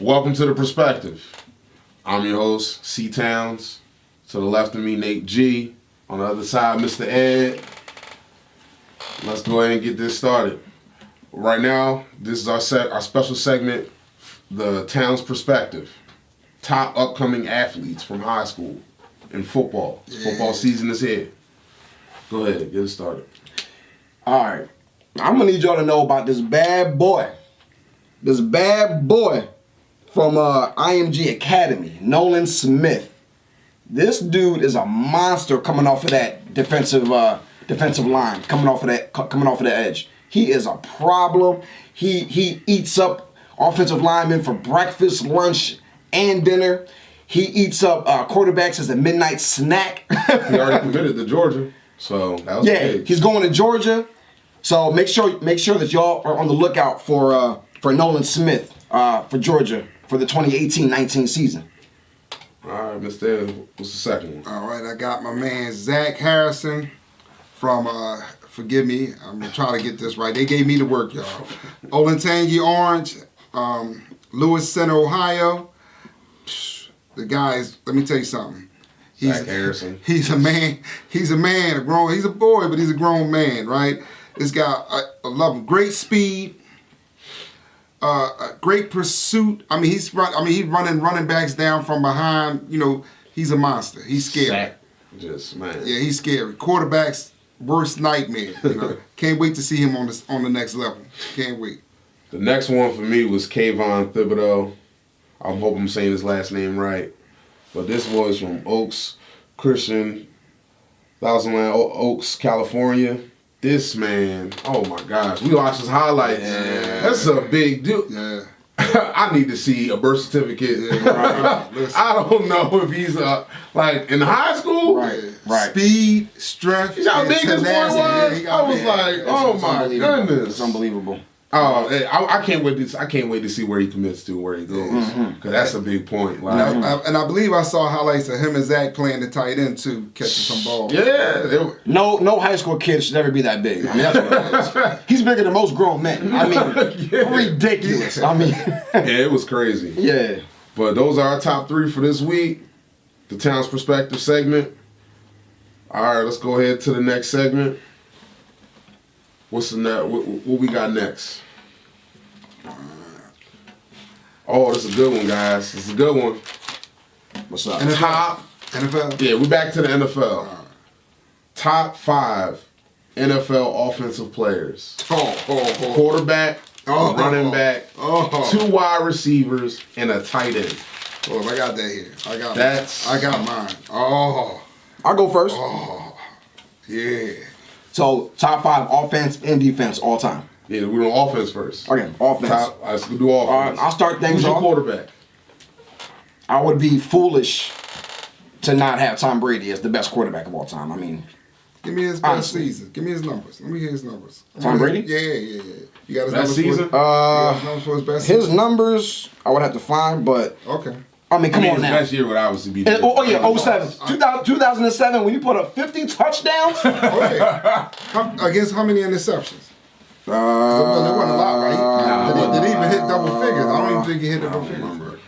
Welcome to The Perspective. I'm your host, C Towns. To the left of me, Nate G. On the other side, Mr. Ed. Let's go ahead and get this started. Right now, this is our special segment, the Towns Perspective. Top upcoming athletes from high school in football. Football season is here. Go ahead, get it started. All right. I'm going to need y'all to know about this bad boy. This bad boy from IMG Academy, Nolan Smith. This dude is a monster coming off of that defensive line, coming off of the edge. He is a problem. He eats up offensive linemen for breakfast, lunch, and dinner. He eats up quarterbacks as a midnight snack. He already committed to Georgia, so that was big. He's going to Georgia. So make sure that y'all are on the lookout for Nolan Smith for Georgia for the 2018-19 season. All right, Mr. Ed, what's the second one? All right, I got my man Zach Harrison from, forgive me, I'm trying to get this right. They gave me the work, y'all. Olentangy Orange, Lewis Center, Ohio. The guy is, let me tell you something. Zach Harrison. He's a man, he's a boy, but he's a grown man, right? This guy, I love him. Great speed, great pursuit. I mean, he's running backs down from behind. You know, he's a monster. He's scary. Man. Yeah, he's scary. Quarterback's worst nightmare. You know, can't wait to see him on the next level. Can't wait. The next one for me was Kayvon Thibodeau. I hope I'm saying his last name right. But this was from Oaks Christian, Thousand Land Oaks, California. This man, oh my gosh, we watched his highlights. Yeah. That's a big dude. Yeah. I need to see a birth certificate. Yeah, I don't know if he's like in high school. Right. Speed, strength. He's how big this boy was. I was like, oh my goodness, It's unbelievable. Oh, I can't wait to see where he commits to, where he goes, because that's a big point. Like, and I believe I saw highlights of him and Zach playing the tight end too, catching some balls. Yeah. No high school kid should ever be that big. I mean, that's what it is. He's bigger than most grown men. I mean, ridiculous. I mean, yeah, it was crazy. Yeah. But those are our top three for this week. The Town's Perspective segment. All right, let's go ahead to the next segment. What's the next? What we got next? Oh, this is a good one, guys. This is a good one. What's up? Top NFL? Yeah, we're back to the NFL. Top 5 NFL offensive players. Quarterback, running back, 2 wide receivers, and a tight end. Oh, I got that here. I got mine. I'll go first. Yeah. So, top 5 offense and defense all time. Yeah, we're on offense first. Okay, offense. Let's do offense. I'll start things Who's your off. quarterback? I would be foolish to not have Tom Brady as the best quarterback of all time. I mean, give me his best season. Give me his numbers. Let me hear his numbers. Tom Brady? Yeah. You got his Best numbers season? for his best season? His numbers, I would have to find, but Okay. I mean, come on his now. best year would obviously be. 07. 2007, when you put up 50 touchdowns. Against how many interceptions? There wasn't a lot, right? Did he even hit double figures? I don't even think he hit double figures.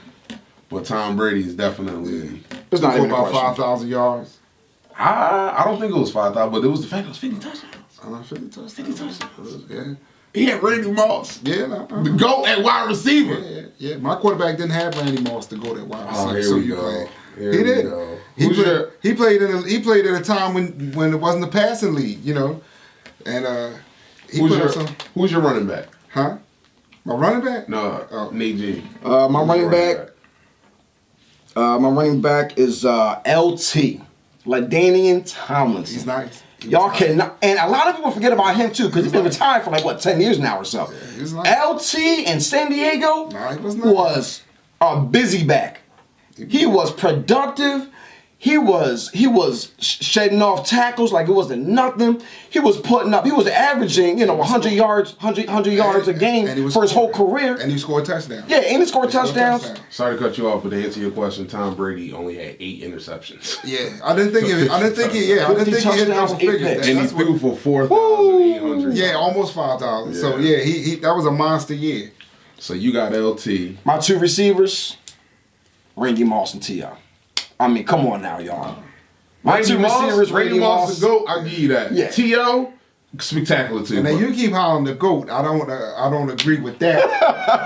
But Tom Brady is definitely. It's not For even a about question. 5,000 yards. I don't think it was 5,000, but it was the fact it was 50 touchdowns. I don't know, 50 touchdowns. 50 touchdowns. Yeah. He had Randy Moss. Yeah, The GOAT at wide receiver. Yeah. My quarterback didn't have Randy Moss to go that wide receiver. Here we go. He did. He played at a time when it wasn't a passing league, you know. And who's your running back? Huh? My running back? No, Nate G. My running back is LT, LaDainian Tomlinson. He's nice. Y'all cannot, and a lot of people forget about him too, because he's been retired for like 10 years now or so. Yeah, he's nice. LT in San Diego Nah, he was was a busy back. He was productive. He was shedding off tackles like it wasn't nothing. He was averaging, 100 yards a game for his whole career. And he scored touchdowns. Yeah, and he scored touchdowns. Sorry to cut you off, but to answer your question, Tom Brady only had 8 interceptions. Yeah, I didn't think he hit double figures. And he threw for 4,800. Yeah, almost 5,000. So yeah, he that was a monster year. So you got LT. My 2 receivers, Randy Moss and T.I. I mean, come on now, y'all. My 2 receivers, Randy Moss, the GOAT. I'll give you that. Yeah. T.O. spectacular too. And then you keep hollering the GOAT. I don't agree with that.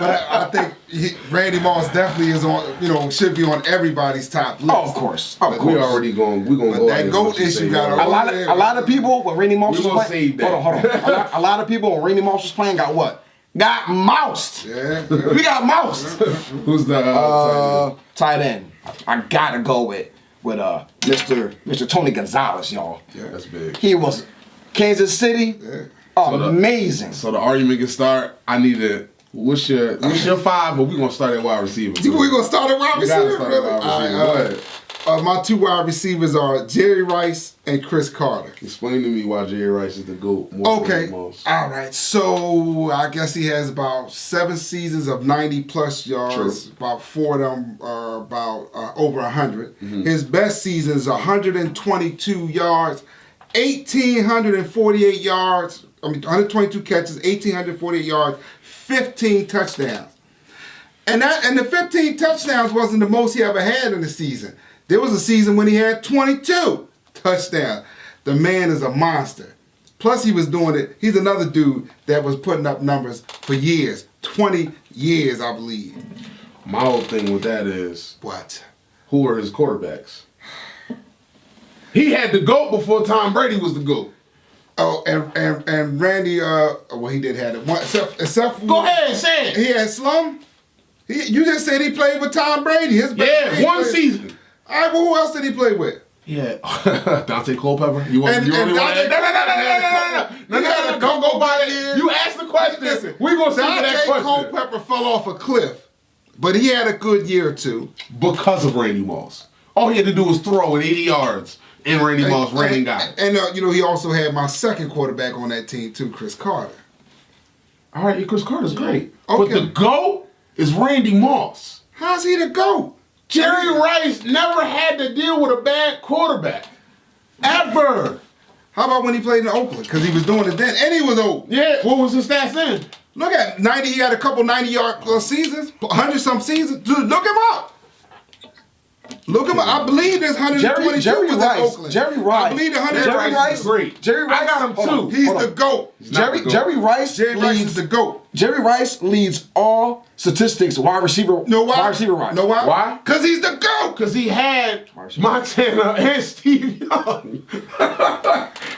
But I think Randy Moss definitely is on. Should be on everybody's top list. Oh, of course. Of course. We already going. We gonna But go. that GOAT issue got A lot of people when Randy Moss We was gonna playing. save that. Hold on. A lot of people when Randy Moss was playing got what? Got moused. Yeah. We got moused. Who's the Tight end. I gotta go with Mr. Tony Gonzalez, y'all. Yeah, that's big. He was Kansas City. Yeah. Amazing. So the argument can start. I need to. What's your 5? But we gonna start at wide receiver. We gonna start at wide We gotta receiver. start at wide receiver. Go ahead. My 2 wide receivers are Jerry Rice and Chris Carter. Explain to me why Jerry Rice is the GOAT. More than Okay. most. All right. So I guess he has about 7 seasons of 90+ yards. True. About 4 of them are about over 100. His best season is 122 yards, 1,848 yards. 122 catches, 1,848 yards, 15 touchdowns. And the 15 touchdowns wasn't the most he ever had in the season. There was a season when he had 22 touchdowns. The man is a monster. Plus, he was doing it. He's another dude that was putting up numbers for years. 20 years, I believe. My whole thing with that is, What? who are his quarterbacks? He had the GOAT before Tom Brady was the GOAT. Oh, and Randy, well, he did have it. Except for, Go ahead, say it. He had Slum. You just said he played with Tom Brady. His best Yeah, one played- season. All right, well, who else did he play with? Yeah, Dante Culpepper. You want? And- You and really want? Dante- No. Don't go by that. You asked the question. Listen, We gonna see that Dante question Culpepper fell off a cliff, but he had a good year or two. because of Randy Moss. All he had to do was throw it 80 yards, and Randy Moss ran and got it. And he also had my second quarterback on that team too, Chris Carter. All right, Chris Carter's great, Okay. but the GOAT is Randy Moss. How's he the GOAT? Jerry Rice never had to deal with a bad quarterback. Ever. How about when he played in Oakland? Because he was doing it then, and he was old. Yeah, what was his stats then? Look at 90. He had a couple 90-yard plus seasons, 100-some seasons. Dude, look him up. Look him up. I believe there's 122 Jerry was in Rice. Oakland. Jerry Rice. I believe the 100. Jerry Rice. Great. Jerry Rice. I got him hold on, too. He's hold the on. GOAT. not the GOAT. Jerry Rice. Jerry Rice leads is the GOAT. Jerry Rice leads all statistics wide receiver. Know why? Wide receiver wise. Know why? Why? Because he's the GOAT. Because he had Montana and Steve Young.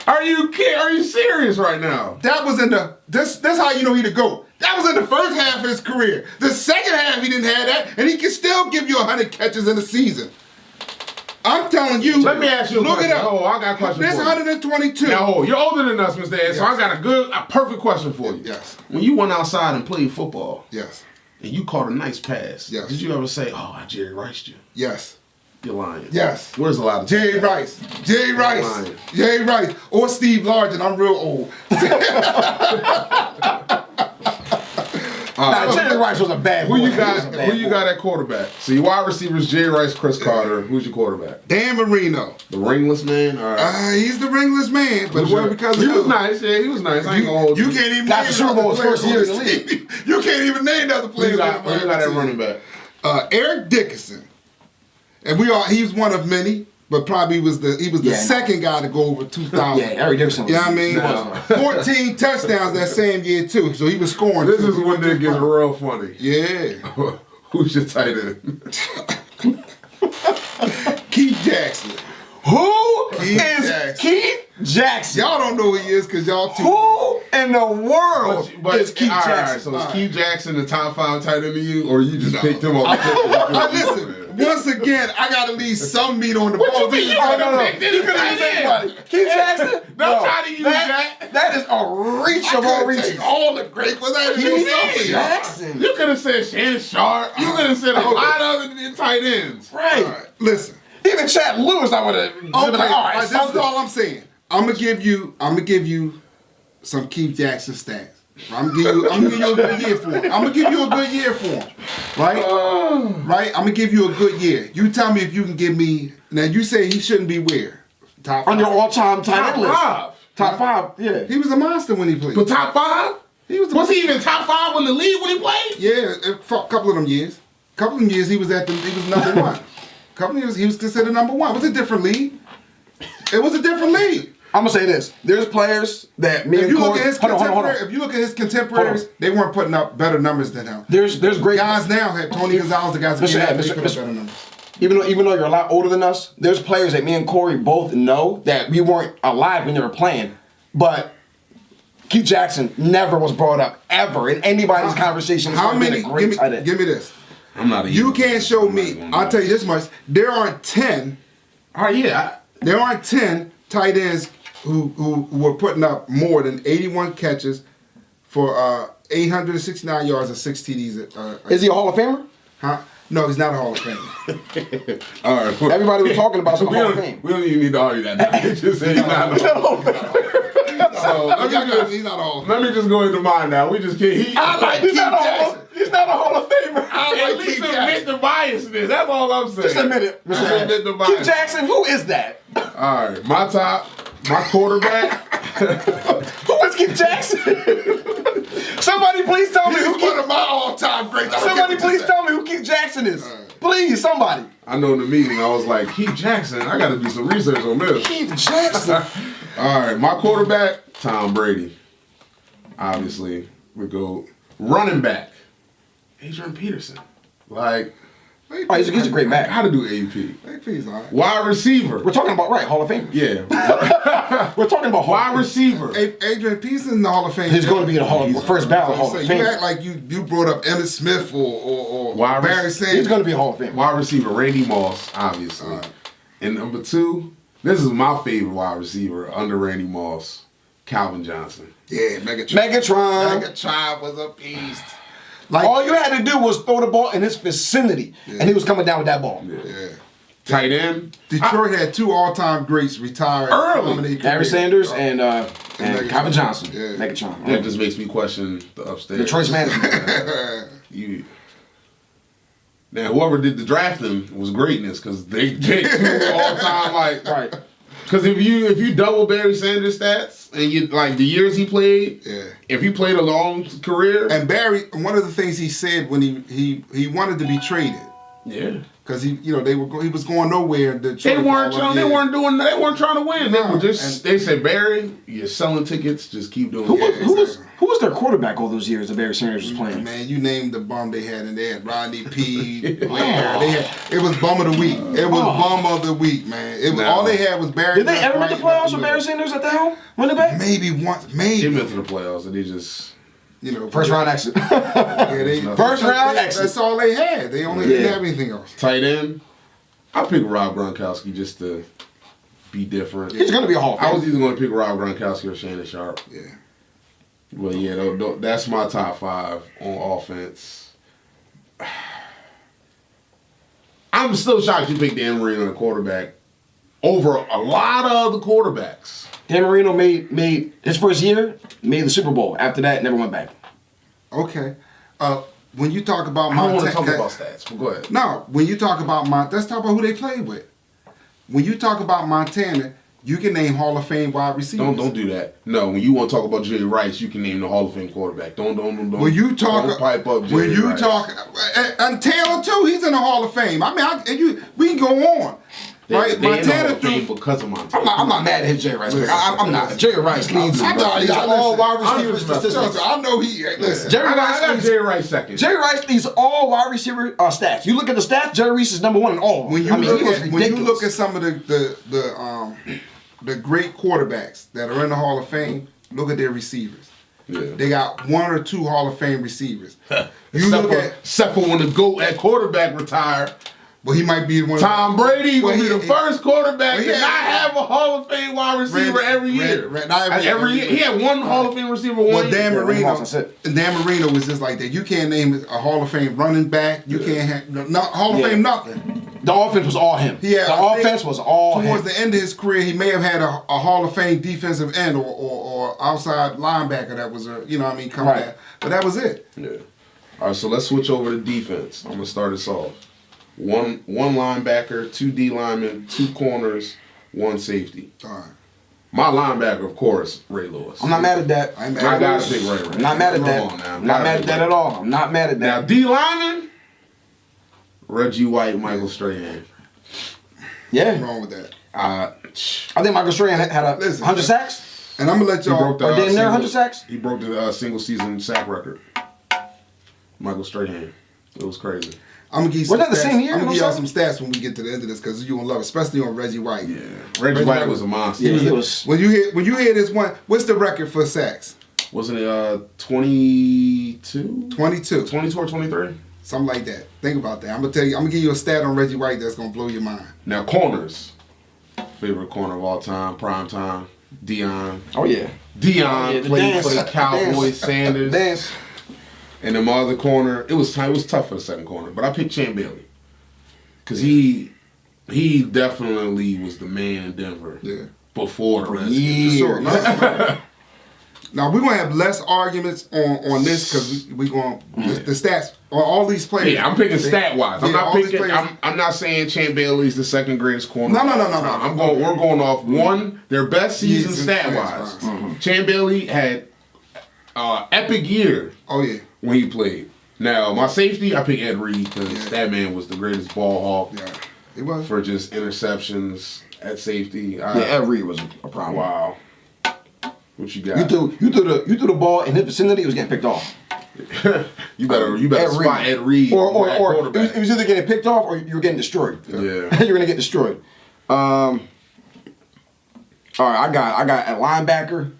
Are you serious right now? That was in the this how you know he the GOAT. That was in the first half of his career. The second half he didn't have that, and he can still give you 100 catches in a season. I'm telling you. Let me ask you a look question. it up. Oh, I got a question There's for you. 122. Now, hold, you're older than us, Mr. Ed, so I Yes. got a perfect question for you. Yes. When you went outside and played football, Yes. and you caught a nice pass, Yes. did you ever say, "Oh, I Jerry Riced you"? Yes. You're lying. Yes. Where's a lot of Jerry Rice. Jerry Rice. Lying. Jerry Rice. Or Steve Largent. I'm real old. Nah, Jerry Rice was a bad boy. Who you He was got? a bad Who you boy. got at quarterback? So your wide receivers: Jerry Rice, Chris Carter. Who's your quarterback? Dan Marino. The ringless man. All right. He's the ringless man, but it wasn't because he of was him. nice. Yeah, he was nice. I ain't gonna hold You you. can't even Got name the Super Bowl his other first players year on in this the team. You can't even name other Who players. you got? on the Who you got at team. running back? Eric Dickerson, and he's one of many, but probably was the Yeah. second guy to go over 2,000. Yeah, Eric Dickerson was. You know what I mean? No. 14 touchdowns that same year too, so he was scoring. This too. is when it gets real funny. Yeah. Who's your tight end? Keith Jackson. Who Keith is Jackson. Keith Jackson? Y'all don't know who he is because y'all too. Who in the world is Keith all right, Jackson? so is Keith Jackson the top 5 tight end to you, or you just picked him up? Listen, once again, I gotta leave some meat on the What bone. you mean you Oh, could've picked You any could've tight used end? anybody. Keith Jackson? Don't try to use that. That is a reach of all reaches. all the great ones. I had to do Keith something. Jackson. You could have said Shannon Sharp. You could have said a lot of other tight ends. Right. All right, listen. Even Chad Lewis, I would have. Okay, Like, all right, that's something. all I'm saying. I'm gonna give you some Keith Jackson stats. I'm gonna give you a good year for him. I'm gonna give you a good year for him. Right? Right? I'm gonna give you a good year. You tell me if you can give me. Now you say he shouldn't be where? Top On your five. all-time tight Top end list. 5. Top 5, yeah. He was a monster when he played. But top 5? Was he even top 5 in the league when he played? Yeah, for a couple of them years. He was number one. Couple of years he was considered number one. It was a different league. It was a different league. I'm gonna say this: there's players that me If and you Corey. look at his contemporaries, if you look at his contemporaries, they weren't putting up better numbers than him. There's great Guys now have Tony Gonzalez, the guys that Mr. Ed, put Mr. up better numbers. Even though you're a lot older than us, there's players that me and Corey both know that we weren't alive when they were playing, but Keith Jackson never was brought up ever in anybody's conversation. How many? Give me this. I'm not. You can't show me. I'll tell you this much. There aren't 10. Oh yeah. There aren't 10 tight ends who were putting up more than 81 catches for 869 yards and 6 TDs. Is he a Hall of Famer? Huh? No, he's not a Hall of Famer. All right. Everybody was talking about some Hall of Fame. We don't even need to argue that. Just say he's not a Hall of Famer. So He's not a Hall of Famer. let me just go into mine now. We just can't. He's not a Hall of Famer. At least admit the bias in this. That's all I'm saying. Just admit it. Admit the bias. Keith Jackson, who is that? All right, my quarterback. Who is Keith Jackson? Somebody please tell me who one of my all-time greats. Somebody please tell me who Keith Jackson is. Please, somebody. I know in the meeting I was like, Keith Jackson. I got to do some research on this. Keith Jackson. All right, my quarterback, Tom Brady. Obviously, we go running back, Adrian Peterson. Like, Oh, he's a great back. how to do AP? AP's all right. Wide receiver. We're talking about Hall of Fame. Yeah. We're talking about Wide receiver. Adrian Peterson in the Hall of Fame. He's going to be in the Hall of first ballot Hall So of you Fame. act like you brought up Emmitt Smith or Wide Barry receiver. Sanders. He's going to be a Hall of Fame. Wide receiver, Randy Moss, obviously. And number 2, this is my favorite wide receiver under Randy Moss, Calvin Johnson. Yeah, Megatron. Megatron was a beast. All you had to do was throw the ball in his vicinity, and he was coming down with that ball. Yeah. Tight end. Detroit had 2 all-time greats retire Early. Barry Sanders and Megatron. Calvin Johnson. Yeah. Megatron. That just makes me question the upstairs. Detroit's management. Now, whoever did the drafting was greatness because they picked 2 all-time Right. Because if you double Barry Sanders' stats and you like the years he played, if he played a long career, And Barry, one of the things he said when he wanted to be traded, because he was going nowhere. They weren't trying to win. No. They said, Barry, you're selling tickets. Just keep doing Who it. was their quarterback all those years that Barry Sanders was playing? Man, you named the bum they had in there. Rodney P. Blair. It was bum of the week. It was bum of the week, man. It was all they had was Barry. Did they ever make the playoffs with Barry Sanders at the helm? Running back? Maybe once. They Maybe. went to the playoffs and they just First round exit. First round exit. That's all they had. They only didn't have anything else. tight end. I picked Rob Gronkowski just to be different. He's going to be a Hall of Fame. I was either going to pick Rob Gronkowski or Shannon Sharp. Yeah. But yeah, that's my top 5 on offense. I'm still shocked you picked Dan Marino, the quarterback, over a lot of other quarterbacks. Dan Marino made his first year, made the Super Bowl. After that, never went back. Okay. When you talk about I don't want to Montana, talk about stats, but go ahead. No, when you talk about let's talk about who they played with. When you talk about Montana, you can name Hall of Fame wide receivers. Don't do that. No, when you want to talk about Jerry Rice, you can name the Hall of Fame quarterback. Don't. When you talk, don't pipe up Jerry when you Rice. talk, and Taylor too, he's in the Hall of Fame. I mean, we can go on. Right, They in the Hall Montana of Fame through. because of Montana. I'm not mad at his Jerry Rice pick. I'm not. Jerry Rice leads all wide receiver statistics. I know he. Listen, Jerry I Rice got leads. Jerry Rice second. Jerry Rice leads all wide receiver stats. You look at the stats. Jerry Rice is number 1 in all. when you he was when you ridiculous. look at some of the great quarterbacks that are in the Hall of Fame, look at their receivers. Yeah. They got 1 or 2 Hall of Fame receivers. Except for when the GOAT at quarterback retired. Well, he might be one. Tom Brady will Well, be the first quarterback to yeah. not have a Hall of Fame wide receiver every year. Every year. He had 1 Hall of Fame receiver one year. Dan Marino. That's it. Dan Marino was just like that. You can't name a Hall of Fame running back. You can't have Hall of Fame nothing. The offense was all him. Yeah, The offense was all him. Towards the end of his career, he may have had a Hall of Fame defensive end or outside linebacker that was coming Right. back. But that was it. Yeah. All right, so let's switch over to defense. I'm gonna start us off. One linebacker, 2 D linemen, 2 corners, 1 safety. All right. My linebacker, of course, Ray Lewis. I'm not mad at that. I ain't mad I at gotta Ray. pick Ray. I'm not mad at that. Come on now. I'm not mad at that at all. I'm not mad at Now, that. D lineman, Reggie White, Michael Strahan. Yeah. Nothing wrong with that. I think Michael Strahan had a Listen, 100 sacks. And I'm gonna let He y'all. broke the Or damn near single- 100 sacks? He broke the single season sack record. Michael Strahan. It was crazy. I'm gonna give you some Wasn't that the stats. same year, I'm gonna give y'all no, some stats when we get to the end of this because you gonna love it, especially on Reggie White. Yeah. Reggie White was a monster. Yeah, he was. When you hear this one, what's the record for sacks? Wasn't it 22? 22. 22 or 23? Something like that. Think about that. I'm gonna give you a stat on Reggie White that's gonna blow your mind. Now, corners. Favorite corner of all time, prime time. Dion. Oh, yeah. Dion Yeah, the played dance. for the Cowboys, Dance. Sanders. Dance. And then my other corner, it was tough for the second corner, but I picked Champ Bailey. Because he definitely was the man in Denver Yeah. before the rest. years. Sure. Now we're gonna have less arguments on this because we going the stats on all these players. Yeah, I'm picking stat wise. I'm Yeah, not all these picking. players- I'm not saying Champ Bailey's the second greatest corner. No. I'm going. We're going off one their best season Season stat stats, wise. Champ Bailey had epic year Oh yeah. when he played. Now my safety, I pick Ed Reed because Yeah. that man was the greatest ball hawk Yeah. It was. for just interceptions at safety. Yeah, Ed Reed was a problem. Wow. What you got? You threw the ball in his vicinity, it was getting picked off. you better Ed spot Reed. Ed Reed Or at it quarterback. was either getting picked off or you were getting destroyed. Yeah. You're gonna get destroyed. All right, I got at linebacker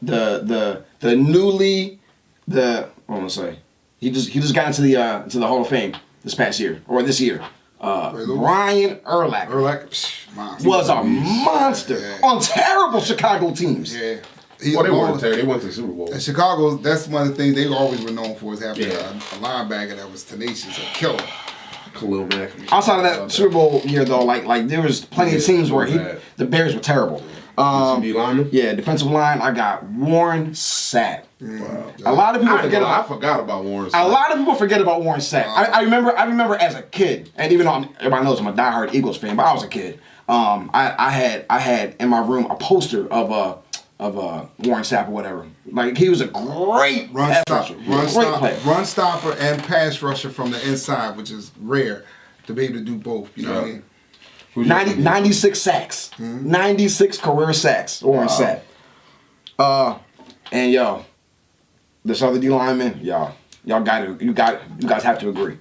the newly what am I gonna say? He just got into the Hall of Fame this past year or this year. Brian Urlacher was a monster Yeah. on terrible Chicago teams. Yeah. Well, they weren't terrible. They went to the Super Bowl. In Chicago, that's one of the things they always were known for is having Yeah. a linebacker that was tenacious, a killer. Khalil Mack. Outside of that Super Bowl year, though, like there was plenty of teams where the Bears were terrible. D lineman. Yeah, defensive line, I got Warren Sapp. Wow. A lot of people I forget about. forgot about Warren. A lot of people forget about Warren Sapp. I remember as a kid, and even though everybody knows I'm a diehard Eagles fan, but I was a kid. I had in my room a poster of Warren Sapp or whatever. Like he was a great pass rusher. Great player. Run stopper and pass rusher from the inside, which is rare to be able to do both. You know what I mean? 96 sacks. 96 career sacks. Warren Sapp. And yo, this other D lineman, you guys have to agree.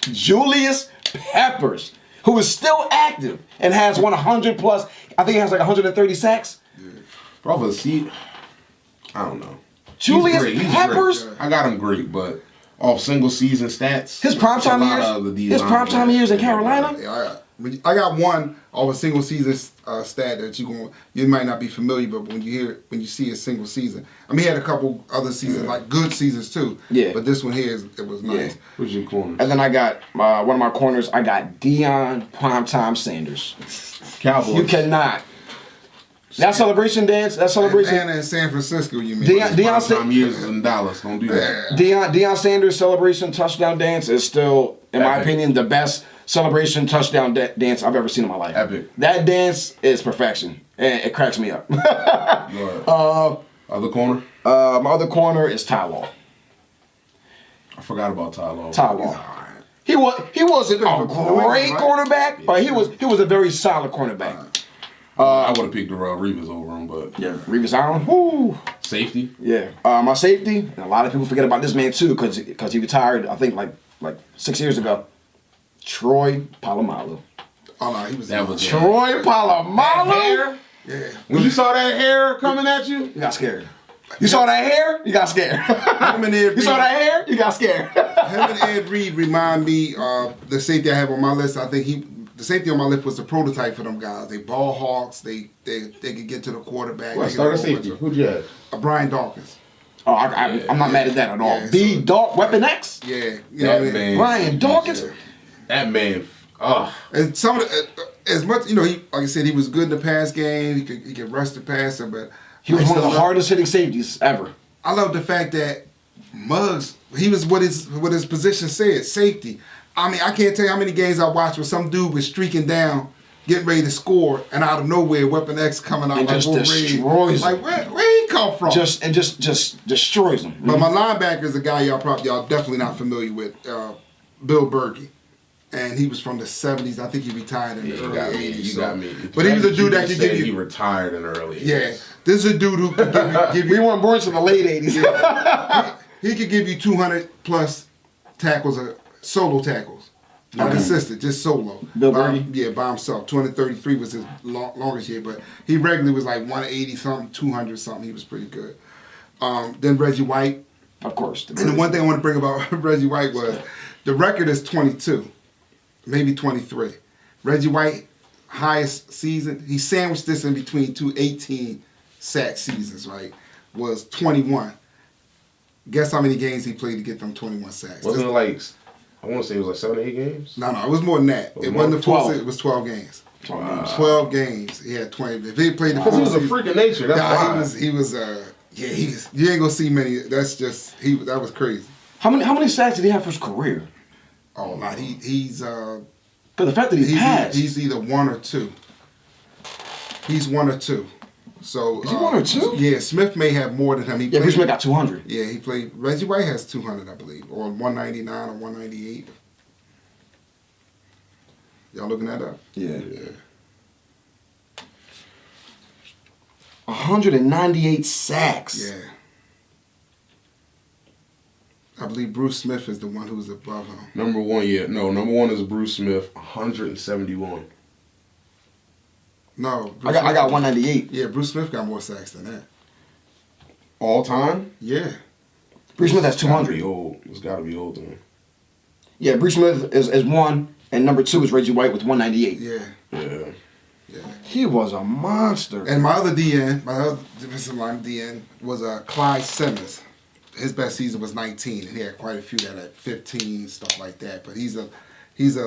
Julius Peppers, who is still active and has won 100 plus. I think he has like 130 sacks. Probably see. I don't know. Julius He's great. Peppers. I got him great, but off single season stats. His primetime years in Carolina. Yeah, I got one of a single season stat that you might not be familiar, but when you see a single season, I mean, he had a couple other seasons like good seasons too. Yeah. But this one here it was nice. Yeah. Who's your corner? And then I got one of my corners. I got Deion Primetime Sanders. Cowboys. You cannot. That celebration dance. That celebration. Atlanta and San Francisco, you mean? Deion years in Dallas. Don't do that. Deion Sanders celebration touchdown dance is still, in my opinion, the best celebration touchdown dance I've ever seen in my life. Epic. That dance is perfection, and it cracks me up. Other corner? My other corner is Ty Law. I forgot about Ty Law. Ty Law. He wasn't a great cornerback, but he was a very solid cornerback. I would have picked Darrell Reeves over him, but Yeah, Revis Island. Woo. safety. Yeah. My safety, and a lot of people forget about this man too, because he retired, I think like 6 years ago. Troy Polamalu. Oh no, he was. That was Troy Polamalu. hair. Yeah. When you saw that hair coming at you, You got scared. You saw that hair? You got scared. Him and Ed You saw Reed- that hair? You got scared. Him and Ed Reed remind me of the safety I have on my list. I think the safety on my list was the prototype for them guys. They ball hawks. They could get to the quarterback. what They starter could go safety? with Who'd you have? Brian Dawkins. Oh, I'm not mad at that at all. Yeah, B Dawk Weapon X. Yeah, you That know what I mean? man. Brian Dawkins. That man. Oh, And some of as much he like I said, he was good in the pass game. He could rush the passer, but He was I one of still the love- hardest hitting safeties ever. I love the fact that Muggs, he was what his position said, safety. I mean, I can't tell you how many games I watched where some dude was streaking down getting ready to score, and out of nowhere, Weapon X coming out And like just Wolverine. destroys Like where he come from? Just destroys them. But my linebacker is a guy y'all definitely not familiar with, Bill Berkey. And he was from the 70s. I think he retired in the early 80s. You so. got me. But he was a dude that could give you. He retired in the early 80s. Yeah, this is a dude who could give you. We weren't born to the late 80s. He could give you 200 plus tackles, solo tackles. Not assisted, just solo. Bill Berkey? Yeah, by himself. 233 was his longest year, but he regularly was like 180 something, 200 something. He was pretty good. Then Reggie White. Of course. And the one thing I want to bring about Reggie White was the record is 22, maybe 23. Reggie White, highest season, he sandwiched this in between two 18 sack seasons, right? Was 21. Guess how many games he played to get them 21 sacks? Wasn't it like, I want to say it was like 7 or 8 games? No, it was more than that. It wasn't the full 12. season, it was 12 games. Wow. 12 games. He had 20. If he played the Because full he was a season, freak of nature. That's why. he was you ain't gonna see many. That's just that was crazy. How many sacks did he have for his career? Oh, no, he's But the fact that he passed. he's either one or two. He's one or two. So Is he one or two? Yeah, Smith may have more than him. Bruce Smith got 200. Yeah, he played. Reggie White has 200, I believe, or 199 or 198. Y'all looking that up? Yeah. 198 sacks. Yeah. I believe Bruce Smith is the one who's above him. Number one is Bruce Smith, 171. No, I got 198. Yeah, Bruce Smith got more sacks than that. All time? Yeah. Bruce Smith has It's gotta 200. be old. It's got to be old, man. Yeah, Bruce Smith is one, and number 2 is Reggie White with 198. Yeah. Yeah. Yeah. He was a monster. And my other DN, my other defensive line DN was Clyde Simmons. His best season was 19, and he had quite a few that had 15, stuff like that. But he's a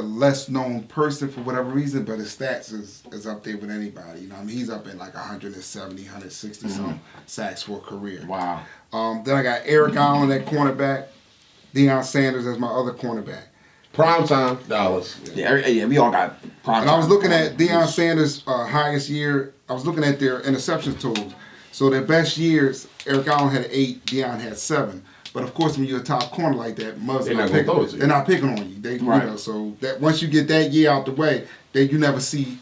less known person for whatever reason, but his stats is up there with anybody. You know, I mean, he's up in like 170, 160 some sacks for a career. Wow. Then I got Eric Allen at cornerback, Deion Sanders as my other cornerback. Prime time, Dallas. Yeah, we all got prime. And I was time. looking at Deion Sanders' highest year. I was looking at their interception totals. So their best years, Eric Allen had 8, Deion had 7. But of course, when you're a top corner like that, Muzz They're not not gonna picking. throw it to you. They're not picking on you. They, Right. you know, so that once you get that year out the way, then you never see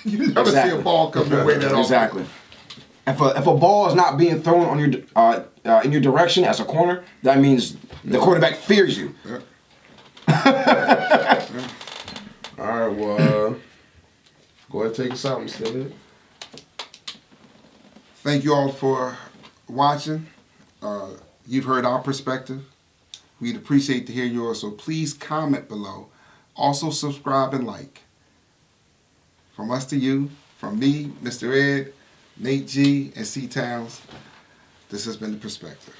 see a ball come your way that often. Exactly. If a ball is not being thrown on your in your direction as a corner, that means the quarterback fears you. All right, well, go ahead and take us out, Mr. Elliott. Thank you all for watching. You've heard our perspective. We'd appreciate to hear yours, so please comment below. Also subscribe and like. From us to you, from me, Mr. Ed, Nate G, and C Towns, this has been The Perspective.